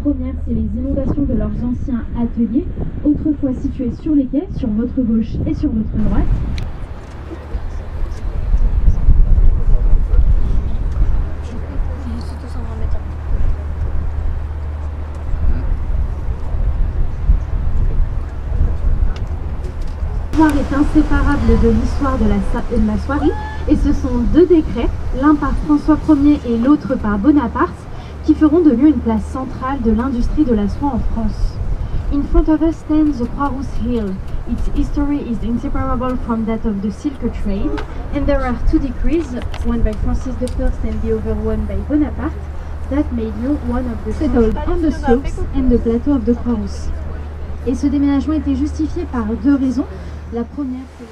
première, c'est les inondations de leurs anciens ateliers, autrefois situés sur les quais, sur votre gauche et sur votre droite. L'histoire est inséparable de l'histoire de la soierie, et ce sont deux décrets, l'un par François Ier et l'autre par Bonaparte, qui feront de lui une place centrale de l'industrie de la soie en France. In front of us stands the Croix-Rousse Hill. Its history is inseparable from that of the silk trade, and there are two decrees, one by Francis I and the other one by Bonaparte, that made you one of the settled on the slopes and the plateau of the Croix-Rousse. Et ce déménagement était justifié par deux raisons. La première, c'est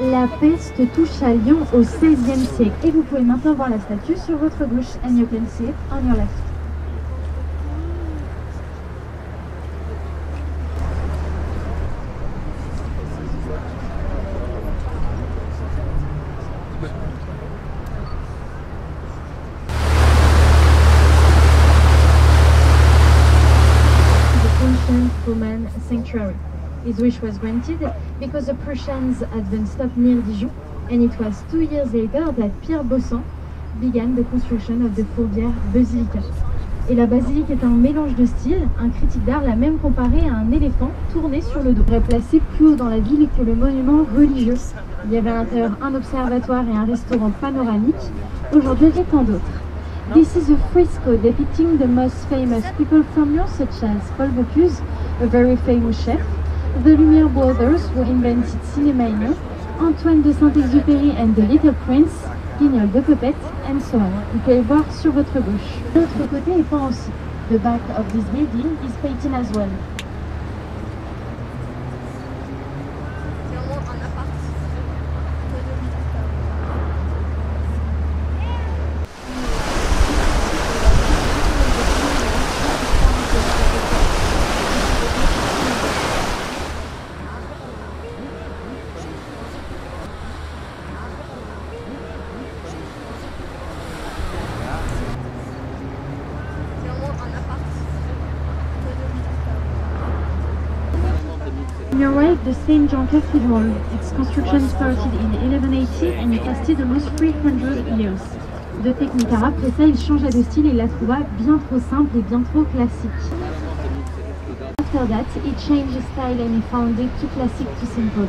La peste touche à Lyon au XVIe siècle et vous pouvez maintenant voir la statue sur votre gauche, and you can see it on your left. The Prussian Roman Sanctuary. His wish was granted because the Prussians had been stopped near Dijon, and it was 2 years later that Pierre Bossan began the construction of the Fourvière Basilica. Et la basilique est un mélange de styles. Un critique d'art l'a même comparé à un éléphant tourné sur le dos. Il est placé plus haut dans la ville que le monument religieux. Il y avait à l'intérieur un observatoire et un restaurant panoramique. Aujourd'hui, il y a tant d'autres. This is a fresco depicting the most famous people from Lyon, such as Paul Bocuse, a very famous chef, the Lumière brothers who invented cinema in Lyon, Antoine de Saint-Exupéry and the Little Prince, Guignol de Popette, and so on. Vous pouvez le voir sur votre gauche. L'autre côté est peint aussi. The back of this building is painted as well. On your right, the St. John Cathedral. Its construction started in 1180 and it lasted almost 300 years. De technique, après ça, il changea de style et la trouva bien trop simple et bien trop classique. After that, he changed his style and he found it too classic, too simple.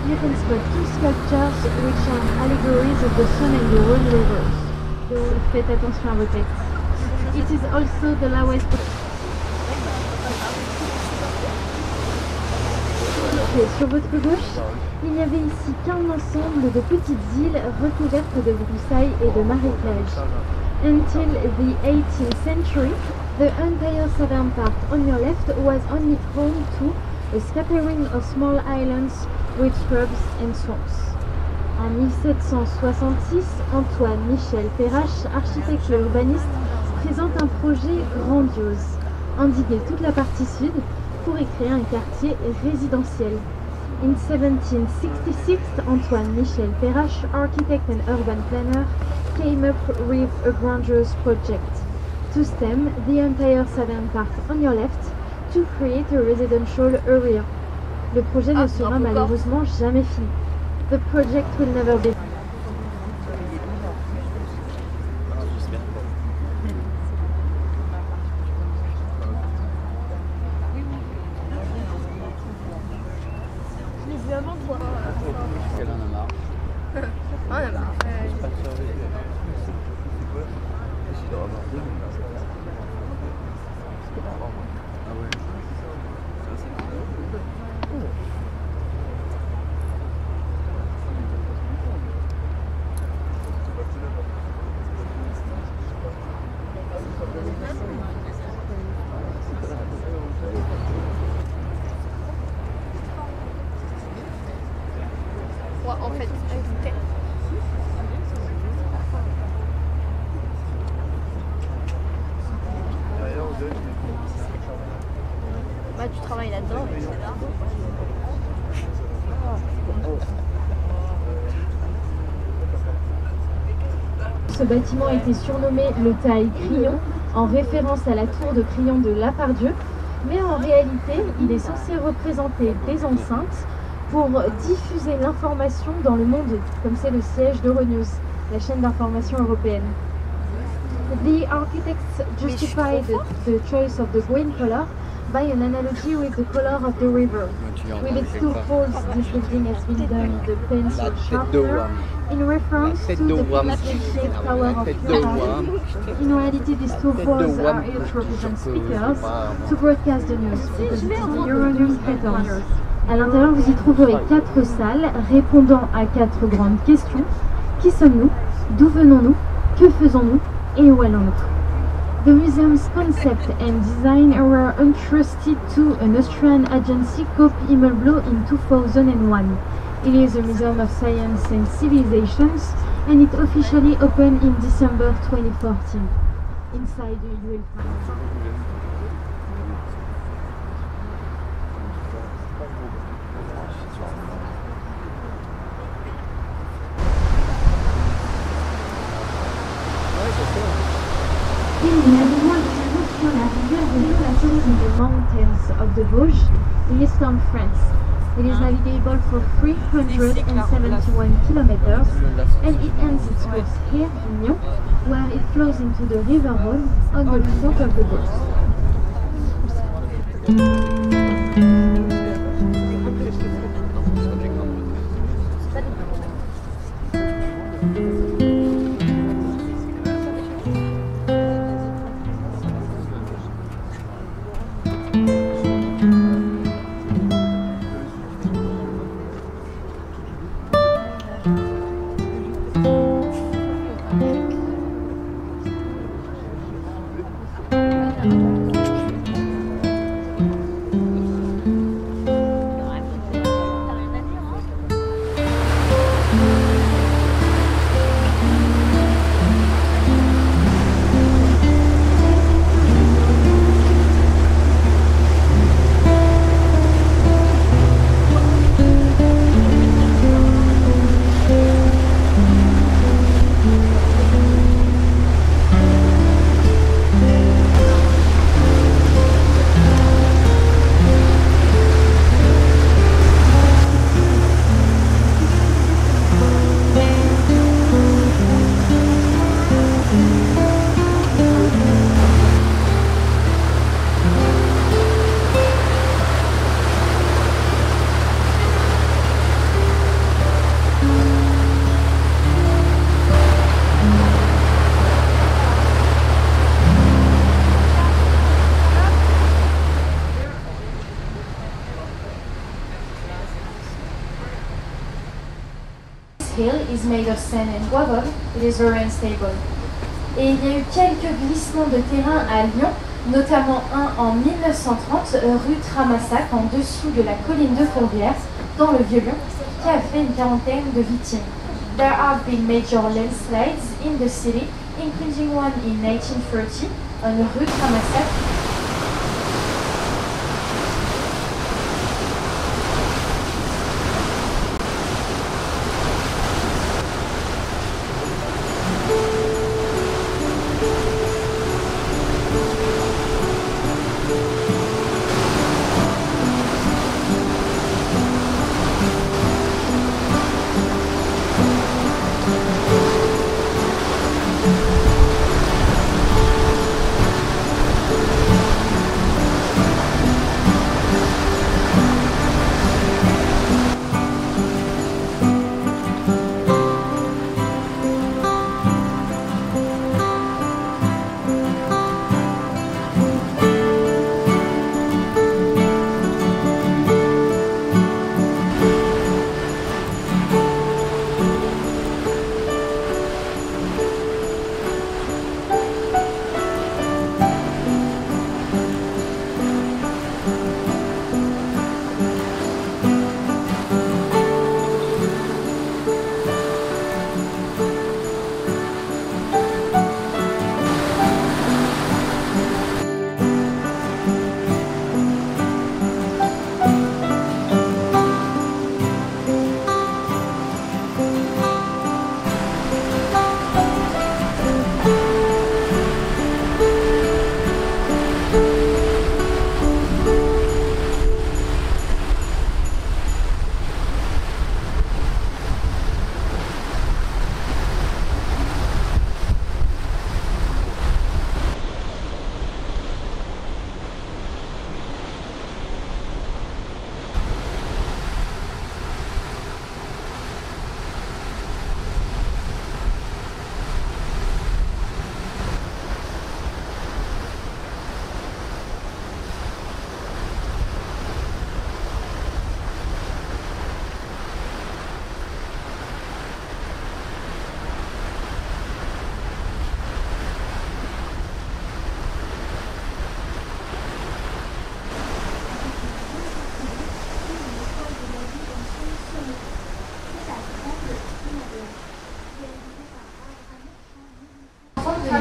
You can spot two sculptures which are allegories of the sun and the Rhone rivers. So faites attention à vos têtes. It is also the lowest. Sur votre gauche, il n'y avait ici qu'un ensemble de petites îles recouvertes de broussailles et de marécages. Until the 18th century, the entire southern part on your left was only home to a scattering of small islands with shrubs and swamps. En 1766, Antoine Michel Perrache, architecte et urbaniste, présente un projet grandiose, endiguer toute la partie sud pour y créer un quartier résidentiel. In 1766, Antoine Michel Perrache, architect and urban planner, came up with a grandiose project to stem the entire southern part on your left to create a residential area. Le projet ne sera malheureusement jamais fini. The project will never be. Elle en a marre. On a marre. En fait, bah tu travailles là-dedans. Ce bâtiment a été surnommé le Taille Crillon en référence à la tour de Crillon de Lapardieu, mais en réalité il est censé représenter des enceintes pour diffuser l'information dans le monde, comme c'est le siège d'Euronews, la chaîne d'information européenne. The architects justified the choice of the green color by an analogy with the color of the river. With its two falls, this building has been done the pencil sharpener in reference to the pencil-shaped tower of Pisa. In reality, these two falls are here to represent speakers to broadcast the news, because it is the Euronews headers. À l'intérieur, vous y trouverez 4 salles répondant à 4 grandes questions. Qui sommes-nous? D'où venons-nous? Que faisons-nous? Et où allons-nous? The museum's concept and design were entrusted to an Austrian agency called Himmelblau in 2001. It is a museum of science and civilizations, and it officially opened in December 2014. Inside, you will find. In the mountains of the Vosges, in eastern France. It is navigable for 371 kilometers, and it ends its course here in Nyon, where it flows into the river Rhône on the top of the Vosges. Hill is made of sand and gravel. It is very unstable. Et il y a eu quelques glissements de terrain à Lyon, notamment un en 1930 rue Tramassac, en dessous de la colline de Fourvière, dans le Vieux-Lyon, qui a fait une quarantaine de victimes. There have been major landslides in the city, including one in 1930 on Rue Ramassat.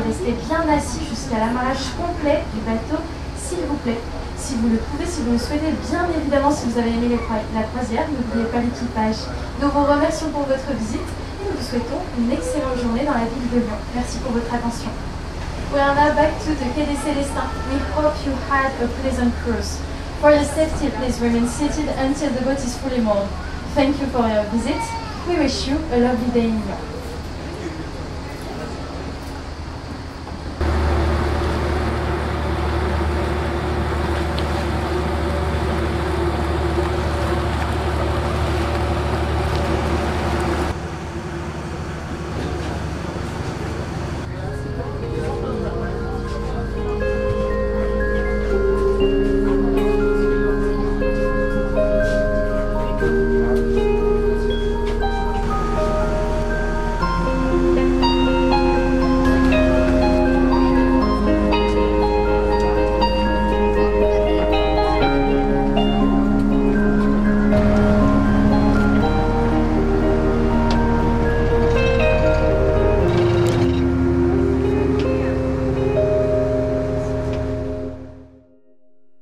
Restez bien assis jusqu'à l'amarrage complet du bateau, s'il vous plaît. Si vous le pouvez, si vous le souhaitez, bien évidemment, si vous avez aimé la croisière, n'oubliez pas l'équipage. Nous vous remercions pour votre visite et nous vous souhaitons une excellente journée dans la ville de Lyon. Merci pour votre attention. We are now back to the Quai des Célestins. We hope you had a pleasant cruise. For your safety, please remain seated until the boat is fully moored. Thank you for your visit. We wish you a lovely day in Lyon.